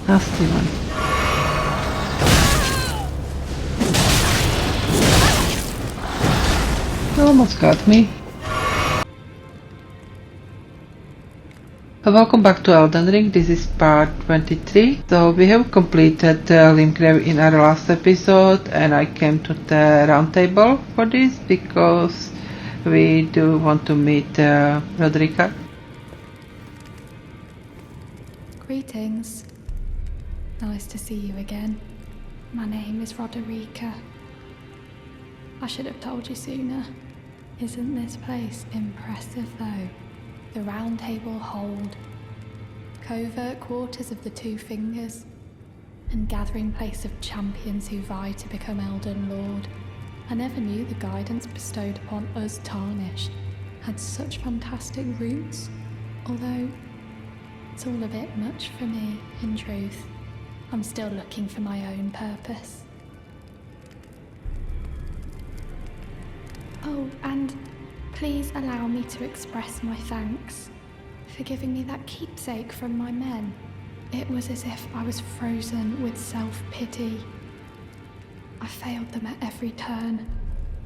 Nasty one. Almost got me. Welcome back to Elden Ring. This is part 23. So we have completed Limgrave in our last episode, and I came to the Roundtable for this because we do want to meet Roderika. Greetings. Nice to see you again. My name is Roderika. I should have told you sooner. Isn't this place impressive though? The Roundtable hold, covert quarters of the Two Fingers, and gathering place of champions who vie to become Elden Lord. I never knew the guidance bestowed upon us Tarnished had such fantastic roots, although it's all a bit much for me, in truth. I'm still looking for my own purpose. Oh, and please allow me to express my thanks for giving me that keepsake from my men. It was as if I was frozen with self-pity. I failed them at every turn.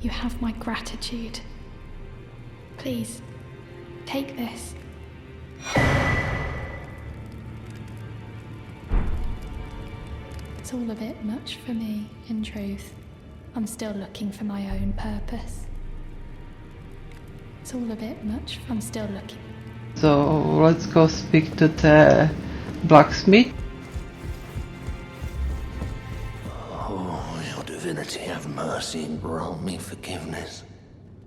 You have my gratitude. Please, take this. It's all a bit much for me, in truth. I'm still looking for my own purpose. It's all a bit much. I'm still looking. So let's go speak to the blacksmith. Oh, your divinity, have mercy and grant me forgiveness.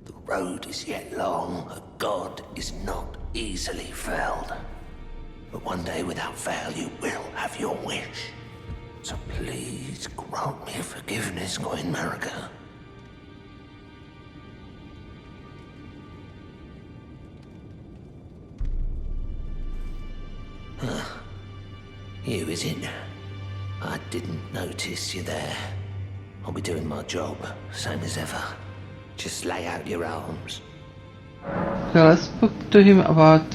The road is yet long, a god is not easily felled. But one day without fail you will have your wish. So please grant me forgiveness, Queen Marika. You, is it? I didn't notice you there. I'll be doing my job, same as ever. Just lay out your arms. So let's speak to him about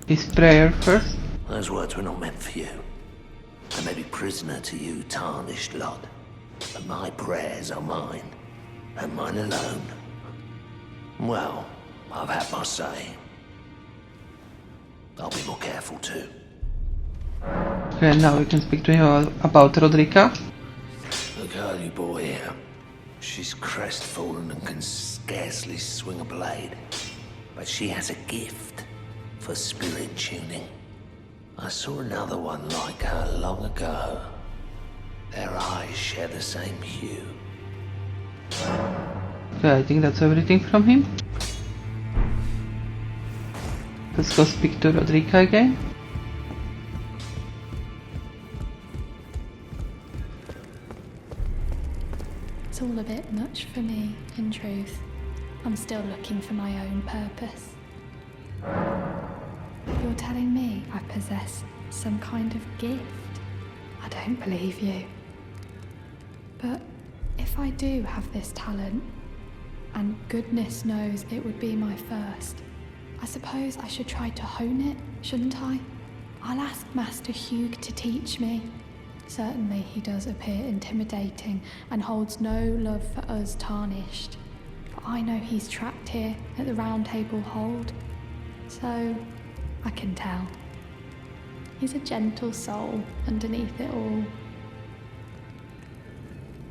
his prayer first. Those words were not meant for you. I may be prisoner to you, Tarnished lot, but my prayers are mine, and mine alone. Well, I've had my say. I'll be more careful too. Okay, now we can speak to him about Roderika. The girly boy here. She's crestfallen and can scarcely swing a blade. But she has a gift for spirit tuning. I saw another one like her long ago. Their eyes share the same hue. Okay, I think that's everything from him. Let's go speak to Roderika again. It's all a bit much for me, in truth. I'm still looking for my own purpose. You're telling me I possess some kind of gift? I don't believe you. But if I do have this talent, and goodness knows it would be my first, I suppose I should try to hone it, shouldn't I? I'll ask Master Hewg to teach me. Certainly he does appear intimidating and holds no love for us Tarnished. But I know he's trapped here at the Roundtable hold, so I can tell. He's a gentle soul underneath it all.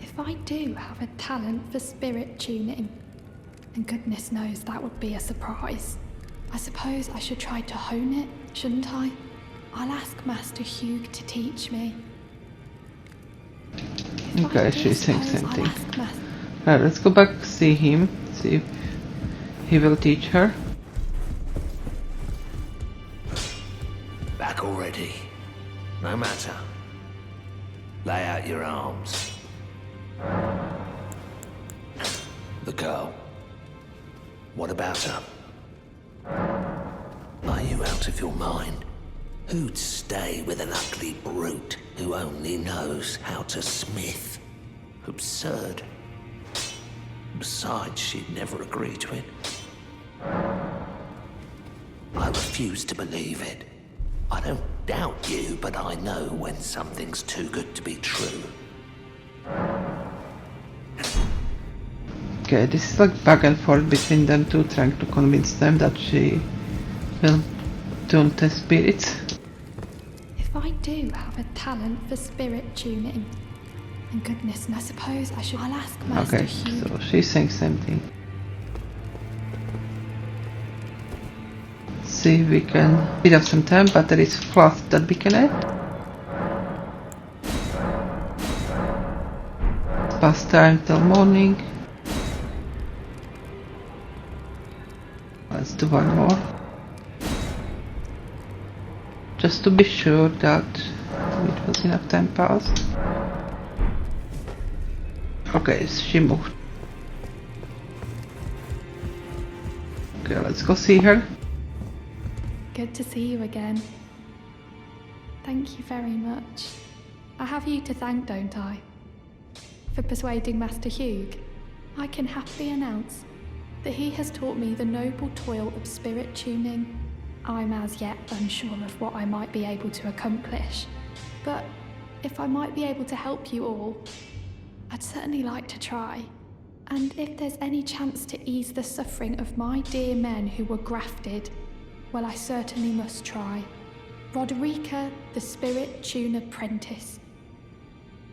If I do have a talent for spirit tuning, and goodness knows that would be a surprise, I suppose I should try to hone it, shouldn't I? I'll ask Master Hewg to teach me. Okay, she's saying something. Alright, let's go back, see him, see if he will teach her. Back already? No matter. Lay out your arms. The girl. What about her? Are you out of your mind? Who'd stay with an ugly brute who only knows how to smith? Absurd. Besides, she'd never agree to it. I refuse to believe it. I don't doubt you, but I know when something's too good to be true. Okay, this is like back and forth between them two, trying to convince them that she will tune the spirits. If I do have a talent for spirit tuning, and goodness, and I suppose I'll ask Master Okay, Hewg. so she's saying something. See if we can speed up some time, but there is fluff that we can add. Past time till morning. Let's do one more. Just to be sure that it was enough time passed. Okay, she moved. Okay, let's go see her. Good to see you again. Thank you very much. I have you to thank, don't I? For persuading Master Hewg. I can happily announce that he has taught me the noble toil of spirit tuning. I'm as yet unsure of what I might be able to accomplish, but if I might be able to help you all, I'd certainly like to try. And if there's any chance to ease the suffering of my dear men who were grafted, well, I certainly must try. Roderika, the Spirit Tune Apprentice.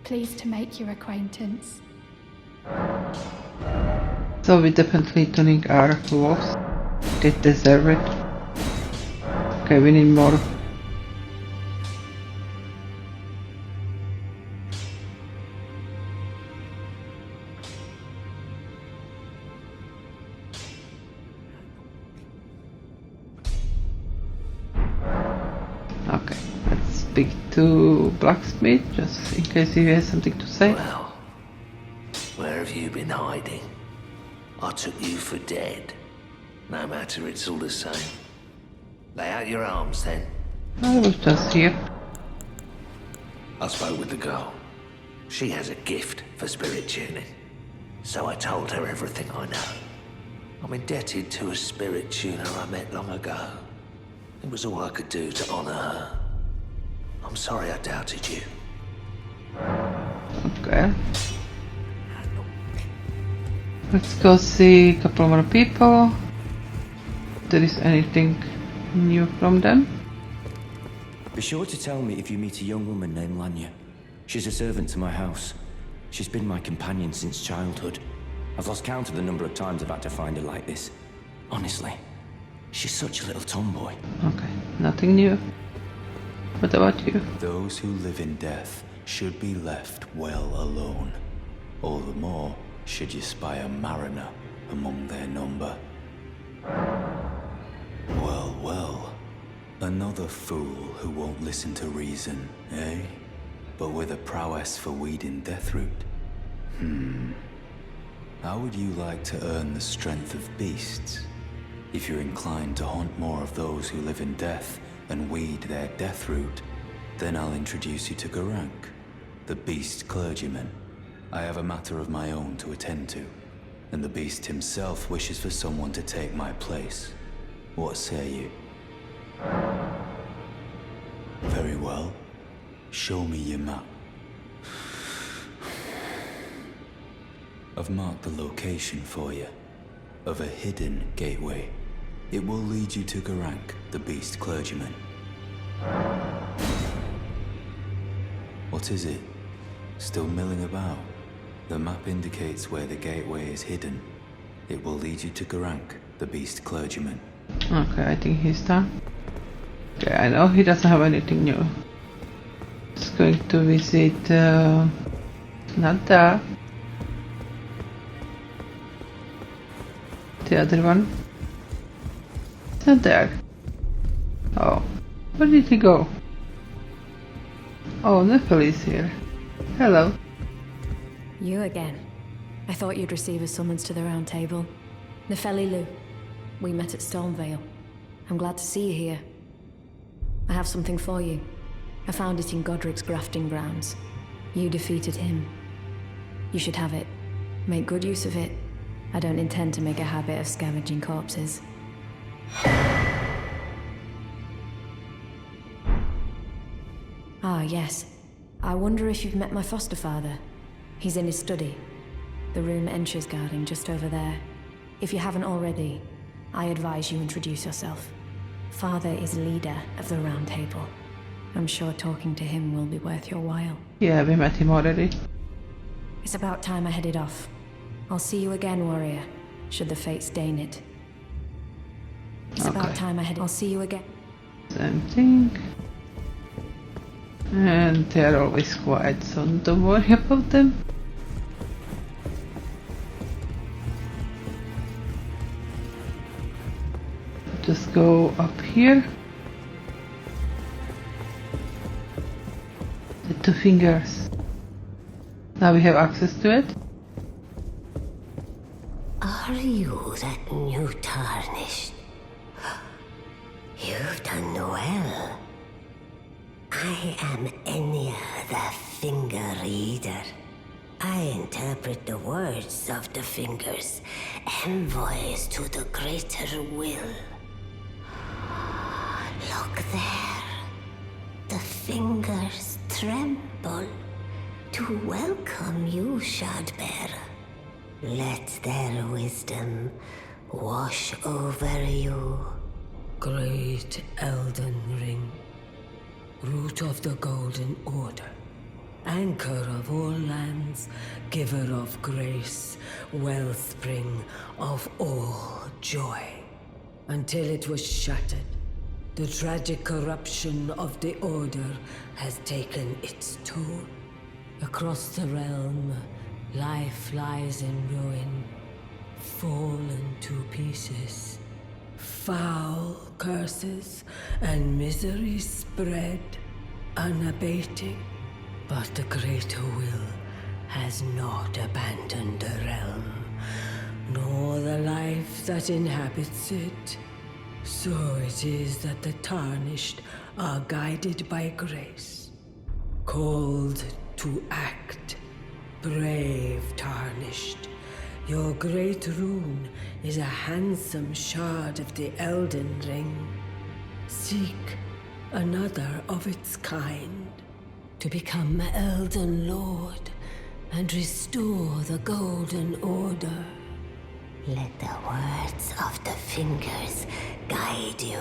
Pleased to make your acquaintance. So we're definitely tuning our wolves. They deserve it. Okay, we need more. Okay, let's speak to Blacksmith, just in case he has something to say. Well, where have you been hiding? I took you for dead. No matter, it's all the same. Lay out your arms then. I was just here. I spoke with the girl. She has a gift for spirit tuning. So I told her everything I know. I'm indebted to a spirit tuner I met long ago. It was all I could do to honor her. I'm sorry I doubted you. Okay. Let's go see a couple more people. If there is anything new from them. Be sure to tell me if you meet a young woman named Liurnia. She's a servant to my house. She's been my companion since childhood. I've lost count of the number of times I've had to find her like this. Honestly, she's such a little tomboy. Okay, nothing new. What about you? Those who live in death should be left well alone. All the more should you spy a mariner among their number. Well, well. Another fool who won't listen to reason, eh? But with a prowess for weeding Deathroot. How would you like to earn the strength of beasts? If you're inclined to hunt more of those who live in death and weed their Deathroot, then I'll introduce you to Garank, the beast clergyman. I have a matter of my own to attend to, and the beast himself wishes for someone to take my place. What say you? Very well. Show me your map. I've marked the location for you, of a hidden gateway. It will lead you to Garank, the beast clergyman. What is it? Still milling about? The map indicates where the gateway is hidden. It will lead you to Garank, the beast clergyman. Okay, I think he's done. Okay, I know he doesn't have anything new. He's going to visit... not that. The other one. It's not there. Oh, where did he go? Oh, Nepheli's here. Hello. You again. I thought you'd receive a summons to the Roundtable. Nepheli Loux. We met at Stormvale. I'm glad to see you here. I have something for you. I found it in Godric's grafting grounds. You defeated him. You should have it. Make good use of it. I don't intend to make a habit of scavenging corpses. Ah, yes. I wonder if you've met my foster father. He's in his study. The room entrance guarding just over there. If you haven't already, I advise you introduce yourself. Father is leader of the Roundtable. I'm sure talking to him will be worth your while. Yeah, we met him already. It's about time I headed off. I'll see you again, warrior, should the fates deign it. It's about time I headed. I'll see you again. Same thing. And they're always quiet, so don't worry about them. Just go up here. The 2 fingers. Now we have access to it. Are you that new Tarnished? You've done well. I am Enia, the Finger Reader. I interpret the words of the fingers, envoys to the greater will. Look there. The fingers tremble to welcome you, Shardbearer. Let their wisdom wash over you. Great Elden Ring, root of the Golden Order, anchor of all lands, giver of grace, wellspring of all joy. Until it was shattered, the tragic corruption of the Order has taken its toll. Across the realm, life lies in ruin, fallen to pieces. Foul curses and misery spread, unabating. But the greater will has not abandoned the realm, nor the life that inhabits it. So it is that the Tarnished are guided by grace, called to act. Brave Tarnished, your Great Rune is a handsome shard of the Elden Ring. Seek another of its kind to become Elden Lord and restore the Golden Order. Let the words of the fingers guide you.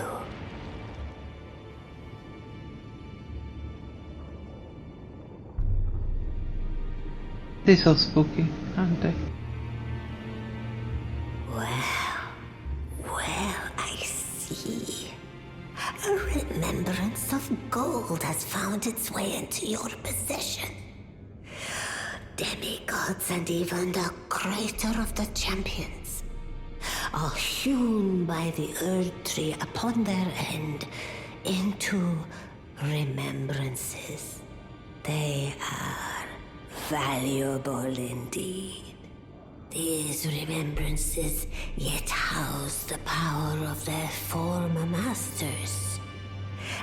This was spooky, aren't they? Well, I see. A remembrance of gold has found its way into your possession. Demigods and even the creator of the champions are hewn by the Earth Tree upon their end into remembrances. They are valuable indeed. These remembrances yet house the power of their former masters.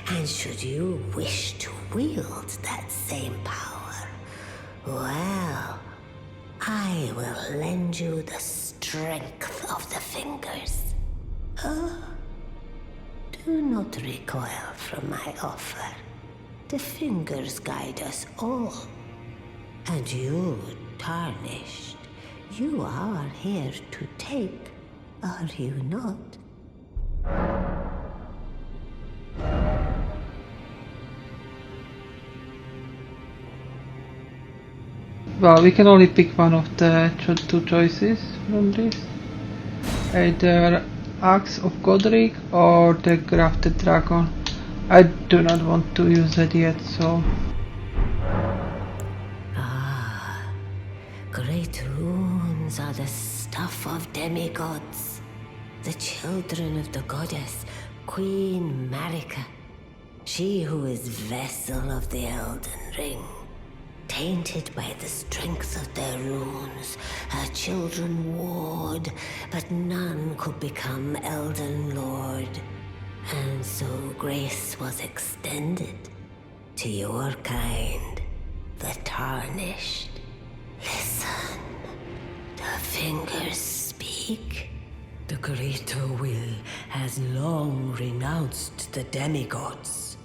And should you wish to wield that same power, well, I will lend you the strength of the fingers. Do not recoil from my offer. The fingers guide us all. And you, Tarnished, you are here to take, are you not? Well, we can only pick one of the 2 choices from this. Either Axe of Godric or the Grafted Dragon. I do not want to use it yet, so... Great runes are the stuff of demigods, the children of the goddess Queen Marika, she who is vessel of the Elden Ring. Tainted by the strength of their runes, her children warred, but none could become Elden Lord. And so grace was extended to your kind, the Tarnished. Listen, the fingers speak. The greater will has long renounced the demigods.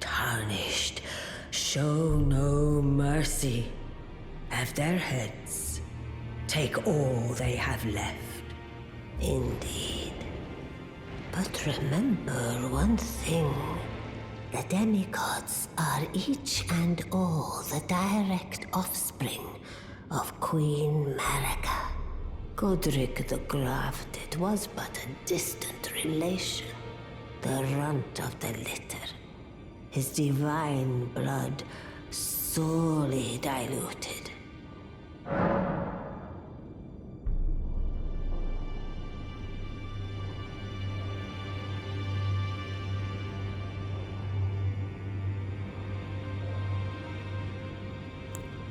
Tarnished show no mercy. Have their heads. Take all they have left. Indeed. But remember one thing. The demigods are each and all the direct offspring of Queen Marika. Godric the Grafted was but a distant relation, the runt of the litter. His divine blood sorely diluted.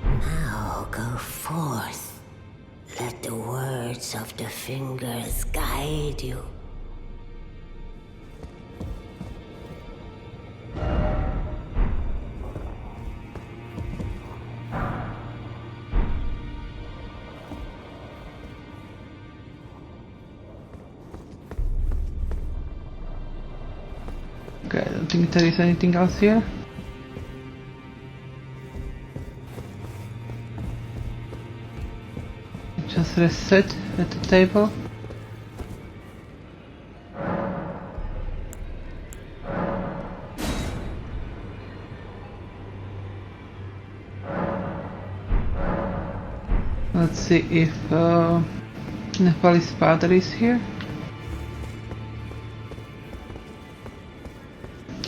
Now go forth. Let the words of the fingers guide you. Okay, I don't think there is anything else here. Just reset at the table. Let's see if Nepheli's father is here.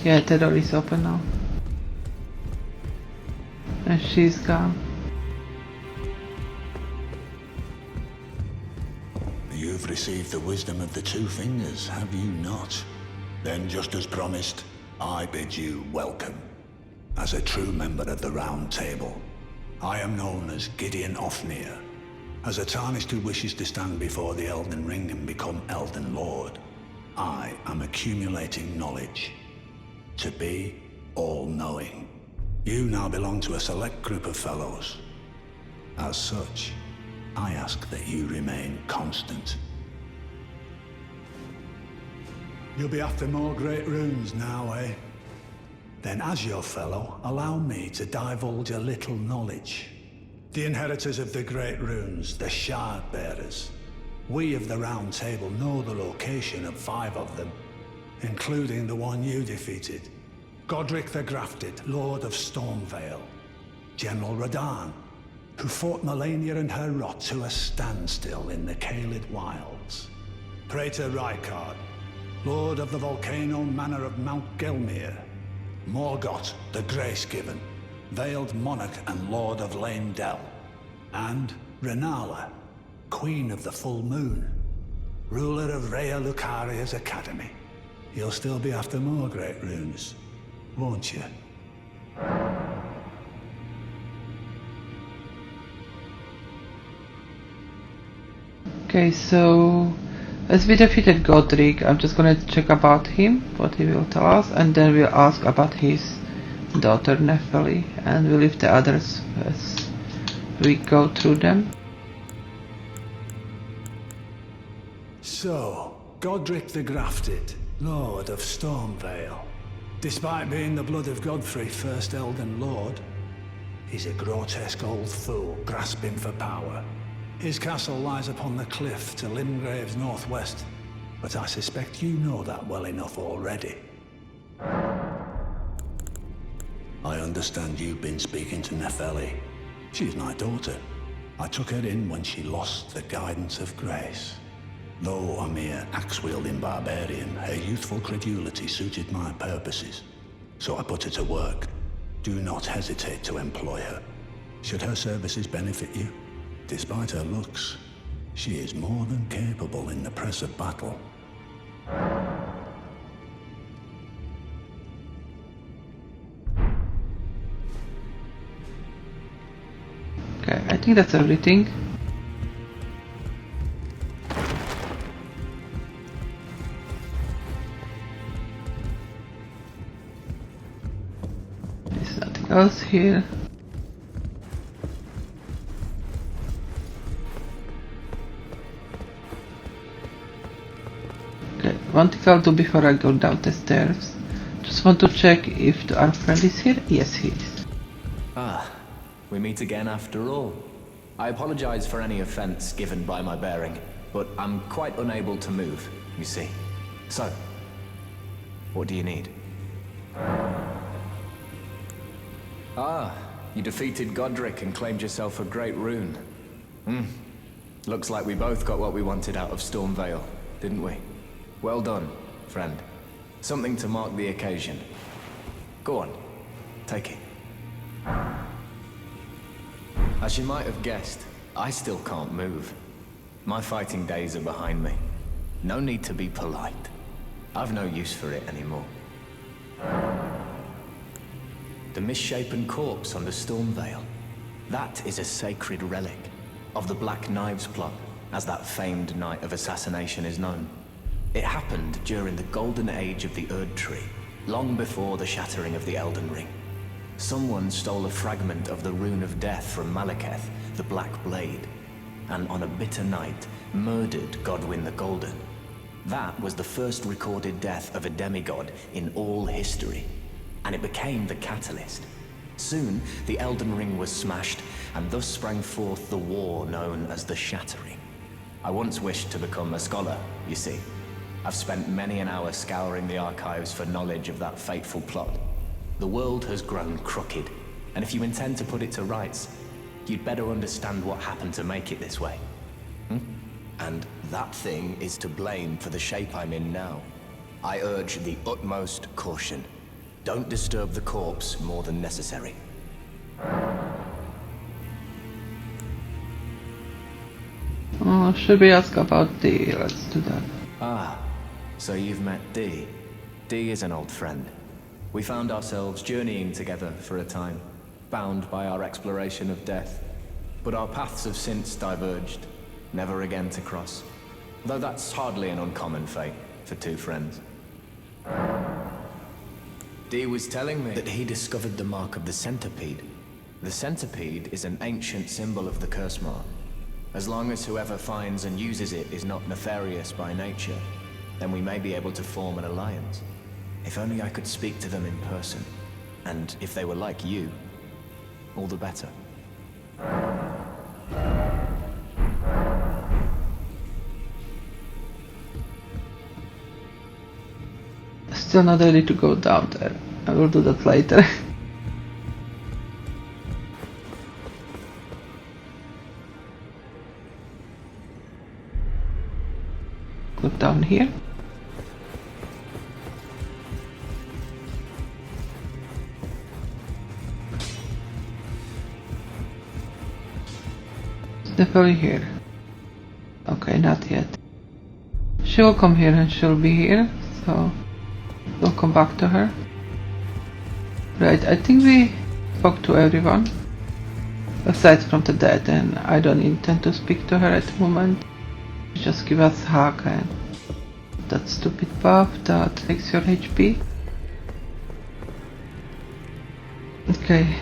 Yeah, the door is open now. And she's gone. You've received the wisdom of the two fingers, have you not? Then, just as promised, I bid you welcome. As a true member of the Roundtable, I am known as Gideon Ofnir. As a Tarnished who wishes to stand before the Elden Ring and become Elden Lord, I am accumulating knowledge. To be all-knowing. You now belong to a select group of fellows. As such, I ask that you remain constant. You'll be after more Great Runes now, eh? Then as your fellow, allow me to divulge a little knowledge. The inheritors of the Great Runes, the Shard Bearers. We of the Round Table know the location of 5 of them, including the one you defeated. Godric the Grafted, Lord of Stormvale. General Radahn, who fought Malenia and her rot to a standstill in the Caelid Wilds. Praetor Rykard, Lord of the Volcano Manor of Mount Gelmir. Morgott, the Grace-Given, Veiled Monarch and Lord of Lane Dell. And Renala, Queen of the Full Moon, ruler of Rhea Lucaria's Academy. You'll still be after more Great Runes, won't you? Okay, so as we defeated Godric, I'm just gonna check about him, what he will tell us, and then we'll ask about his daughter Nepheli, and we'll leave the others as we go through them. So, Godric the Grafted, Lord of Stormvale. Despite being the blood of Godfrey, first Elden Lord, he's a grotesque old fool grasping for power. His castle lies upon the cliff to Limgrave's northwest, but I suspect you know that well enough already. I understand you've been speaking to Nepheli. She's my daughter. I took her in when she lost the guidance of grace. Though a mere axe-wielding barbarian, her youthful credulity suited my purposes. So I put her to work. Do not hesitate to employ her. Should her services benefit you, despite her looks, she is more than capable in the press of battle. Okay, I think that's everything. There's nothing else here. Okay, one thing I'll do before I go down the stairs. Just want to check if our friend is here. Yes, he is. Ah, we meet again after all. I apologize for any offense given by my bearing, but I'm quite unable to move, you see. So, what do you need? Ah, you defeated Godric and claimed yourself a Great Rune. Looks like we both got what we wanted out of Stormveil, didn't we? Well done, friend. Something to mark the occasion. Go on, take it. As you might have guessed, I still can't move. My fighting days are behind me. No need to be polite. I've no use for it anymore. The misshapen corpse under Stormveil. That is a sacred relic of the Black Knives plot, as that famed night of assassination is known. It happened during the golden age of the Erd Tree, long before the shattering of the Elden Ring. Someone stole a fragment of the Rune of Death from Malekith, the Black Blade, and on a bitter night, murdered Godwyn the Golden. That was the first recorded death of a demigod in all history, and it became the catalyst. Soon, the Elden Ring was smashed, and thus sprang forth the war known as the Shattering. I once wished to become a scholar, you see. I've spent many an hour scouring the archives for knowledge of that fateful plot. The world has grown crooked, and if you intend to put it to rights, you'd better understand what happened to make it this way. And that thing is to blame for the shape I'm in now. I urge the utmost caution. Don't disturb the corpse more than necessary. Should we ask about D? Let's do that. Ah, so you've met D. D is an old friend. We found ourselves journeying together for a time, bound by our exploration of death. But our paths have since diverged, never again to cross. Though that's hardly an uncommon fate for two friends. D was telling me that he discovered the mark of the centipede. The centipede is an ancient symbol of the curse mark. As long as whoever finds and uses it is not nefarious by nature, then we may be able to form an alliance. If only I could speak to them in person. And if they were like you, all the better. Still not ready to go down there. I will do that later. Go down here. Nepheli here. Okay, not yet. She will come here and she'll be here, so we'll come back to her. Right, I think we spoke to everyone aside from the dead, and I don't intend to speak to her at the moment. Just give us a hug and that stupid buff that takes your HP. Okay,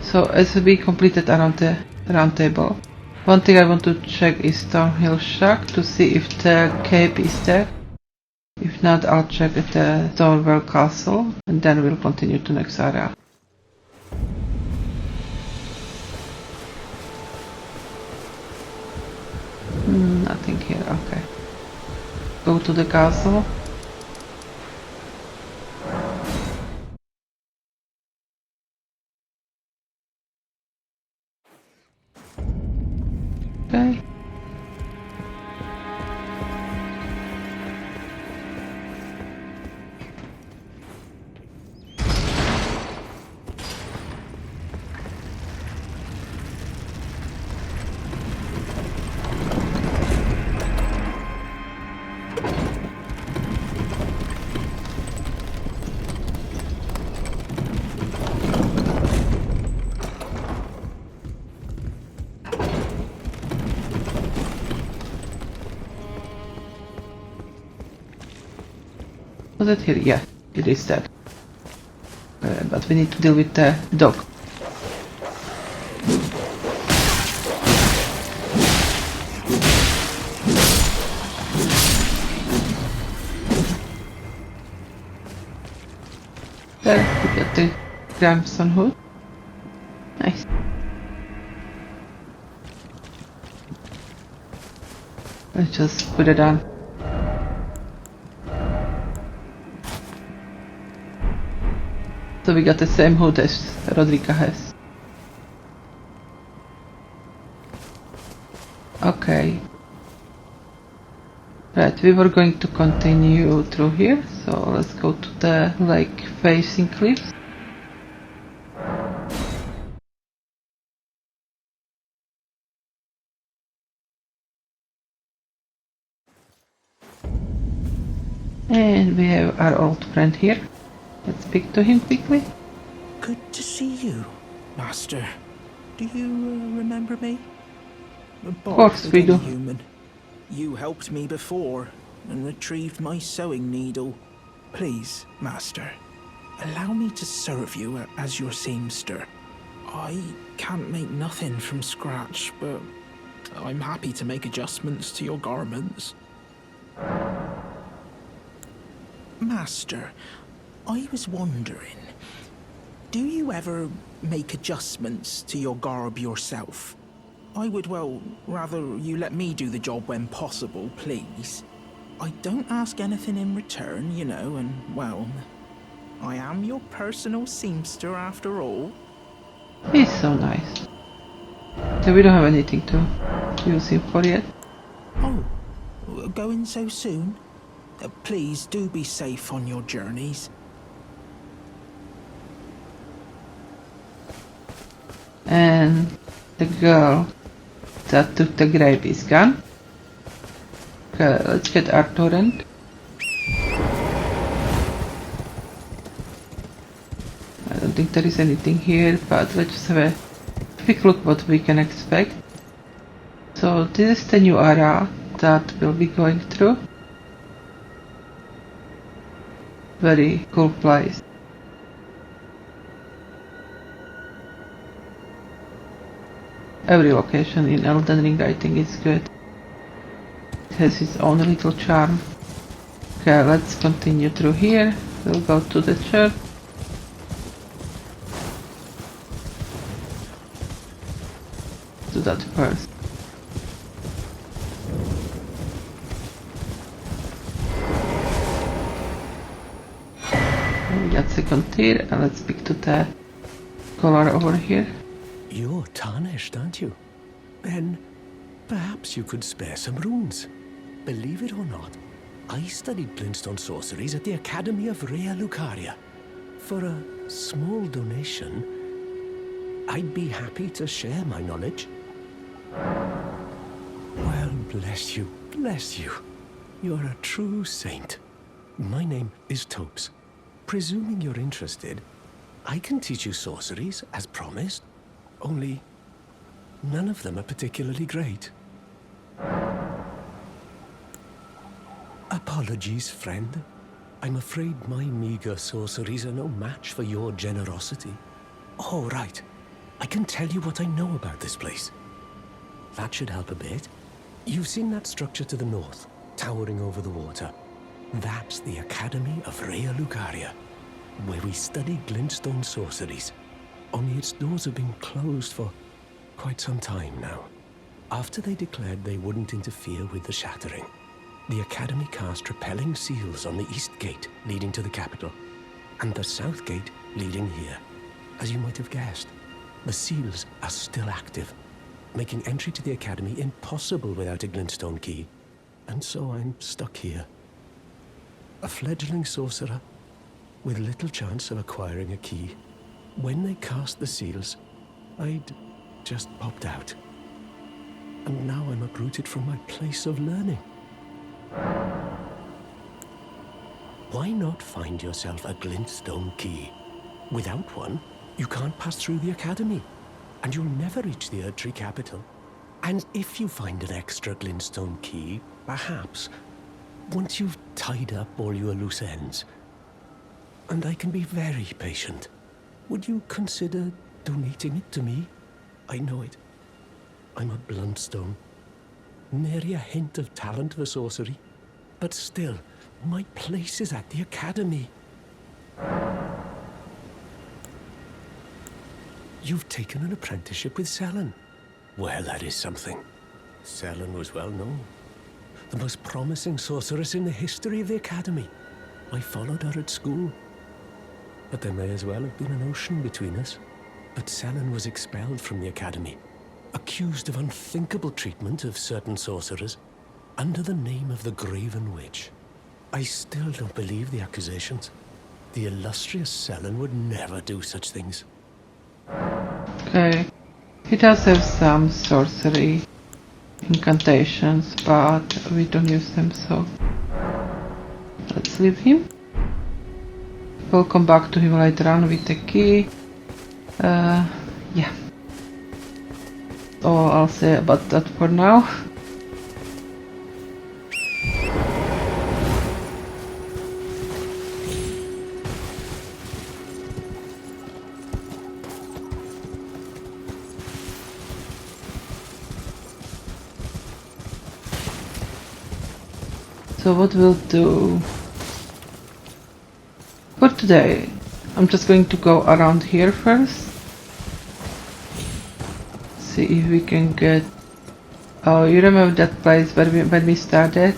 so as we completed around the Roundtable, one thing I want to check is Thornhill Shack to see if the cape is there. If not, I'll check at the Stormveil Castle and then we'll continue to next area. Nothing here, okay. Go to the castle. Okay. Was it here? Yeah, it is that. But we need to deal with the dog. There, we get the Crimson Hood. Nice. Let's just put it on. So we got the same hood as Roderika has. Okay. Right, we were going to continue through here, so let's go to the lake facing cliffs. And we have our old friend here. Let's speak to him quickly. Good to see you, Master. Do you remember me? Of course we do. Human. You helped me before and retrieved my sewing needle. Please, Master, allow me to serve you as your seamster. I can't make nothing from scratch, but I'm happy to make adjustments to your garments. Master, I was wondering, do you ever make adjustments to your garb yourself? I would, well, rather you let me do the job when possible, please. I don't ask anything in return, you know, and, well, I am your personal seamster after all. He's so nice. So we don't have anything to use him for yet. Oh, going so soon? Please do be safe on your journeys. And the girl that took the grape is gone. Okay, let's get our torrent. I don't think there is anything here, but let's just have a quick look what we can expect. So this is the new area that we'll be going through. Very cool place. Every location in Elden Ring I think is good. It has its own little charm. Okay, let's continue through here. We'll go to the church. Do that first. We got second tier, and let's speak to the color over here. You're tarnished, aren't you? Then perhaps you could spare some runes. Believe it or not, I studied glintstone sorceries at the Academy of Rea Lucaria. For a small donation, I'd be happy to share my knowledge. Well, bless you, bless you. You're a true saint. My name is Thops. Presuming you're interested, I can teach you sorceries, as promised. Only, none of them are particularly great. Apologies, friend. I'm afraid my meager sorceries are no match for your generosity. Oh, right. I can tell you what I know about this place. That should help a bit. You've seen that structure to the north, towering over the water. That's the Academy of Rea Lucaria, where we study glintstone sorceries. Only its doors have been closed for quite some time now. After they declared they wouldn't interfere with the Shattering, the Academy cast repelling seals on the east gate leading to the capital, and the south gate leading here. As you might have guessed, the seals are still active, making entry to the Academy impossible without a glintstone key. And so I'm stuck here. A fledgling sorcerer with little chance of acquiring a key. When they cast the seals, I'd just popped out. And now I'm uprooted from my place of learning. Why not find yourself a glintstone key? Without one, you can't pass through the Academy, and you'll never reach the Erdtree capital. And if you find an extra glintstone key, perhaps, once you've tied up all your loose ends, and I can be very patient, would you consider donating it to me? I know it. I'm a bluntstone. Nary a hint of talent for sorcery. But still, my place is at the Academy. You've taken an apprenticeship with Selen. Well, that is something. Selen was well known. The most promising sorceress in the history of the Academy. I followed her at school. But there may as well have been an ocean between us. But Selen was expelled from the Academy, accused of unthinkable treatment of certain sorcerers, under the name of the Graven Witch. I still don't believe the accusations. The illustrious Selen would never do such things. Okay. He does have some sorcery incantations, but we don't use them, so let's leave him. We'll come back to him later on with the key. Yeah. All I'll say about that for now. So what we'll do for today, I'm just going to go around here first. See if we can get... Oh, you remember that place where when we started?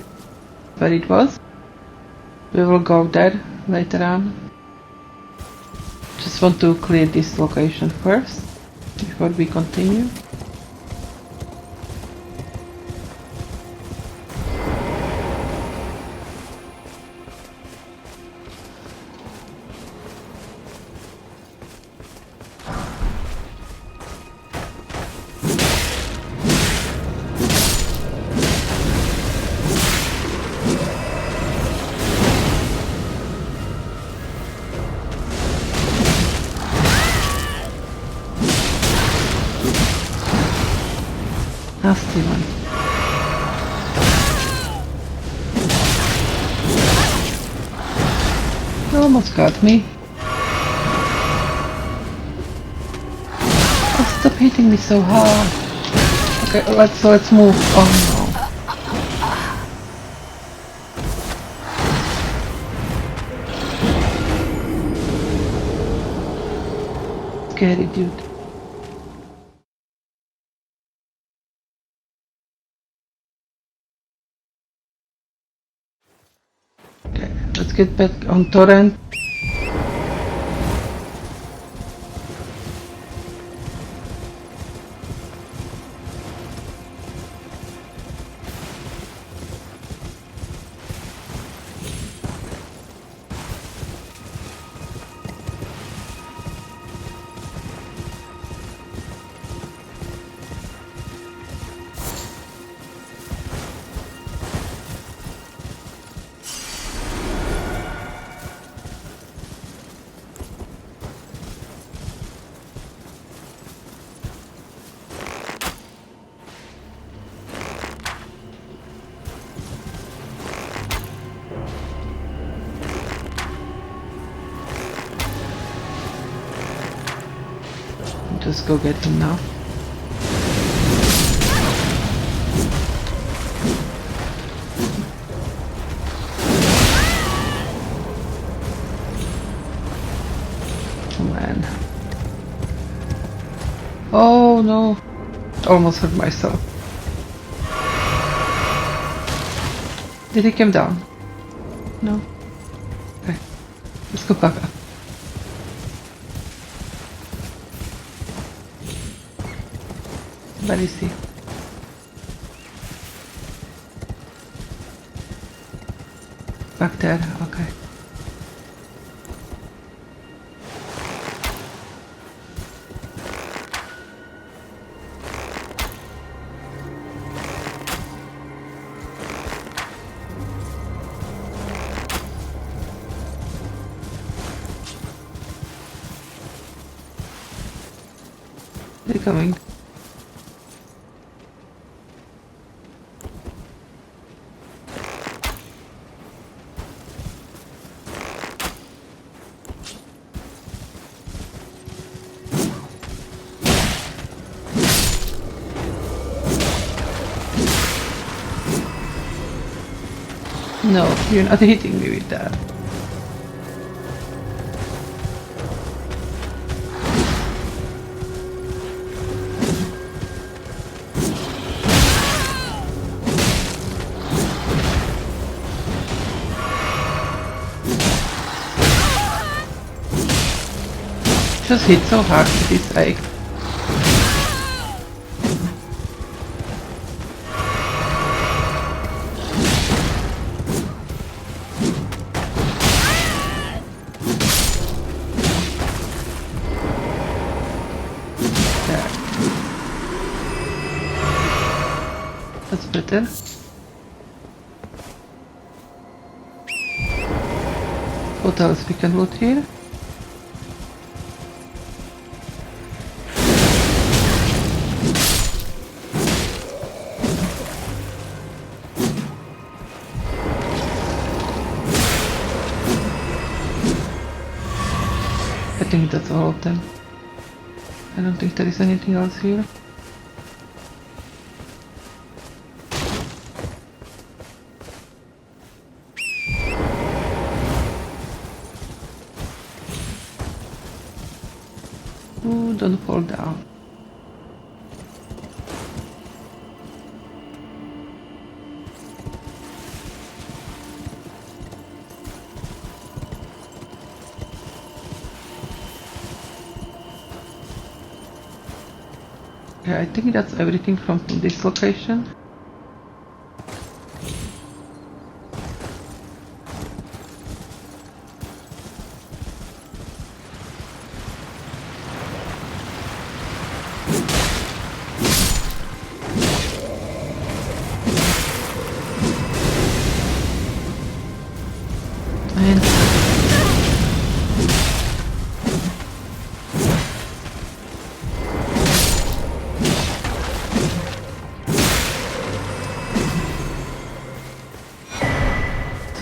Where it was? We will go there later on. Just want to clear this location first before we continue. Nasty one. You almost got me. Oh, stop hitting me so hard. Okay, let's move. Oh no. Scary dude. Let's get back on torrent. Just go get him now. Oh man. Oh no. Almost hurt myself. Did he come down? No? Okay. Let's go back up. Where is he? Back there, okay. They're coming. No, you're not hitting me with that. just hit so hard with this egg. That's better. What else we can loot here? I think that's all of them. I don't think there is anything else here. Ooh, don't fall down. Okay, I think that's everything from this location.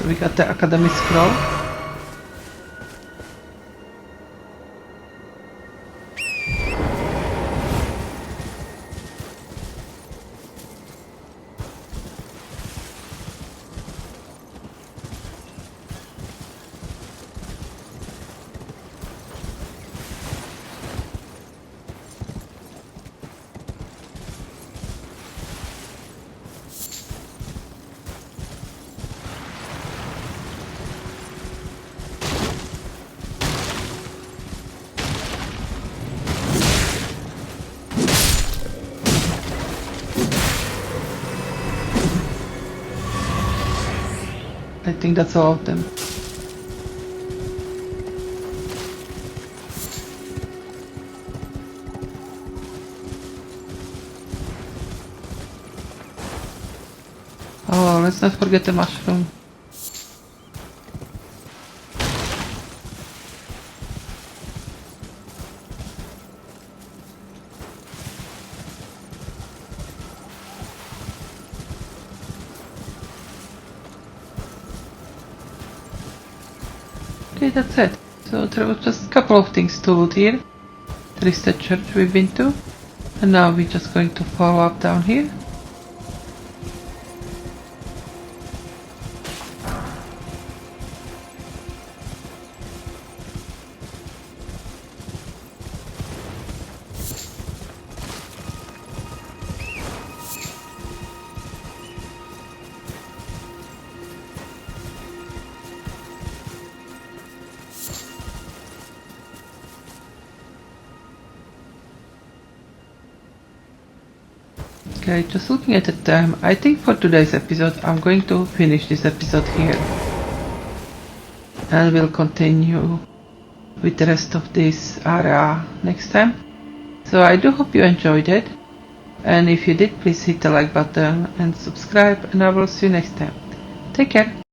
We got the Academy Scroll. I think that's all of them. Oh, let's not forget the mushroom. Okay, that's it. So there was just a couple of things to loot here. There is the church we've been to. And now we're just going to follow up down here. Okay, just looking at the time, I think for today's episode I'm going to finish this episode here. And we'll continue with the rest of this area next time. So I do hope you enjoyed it. And if you did, please hit the like button and subscribe, and I will see you next time. Take care!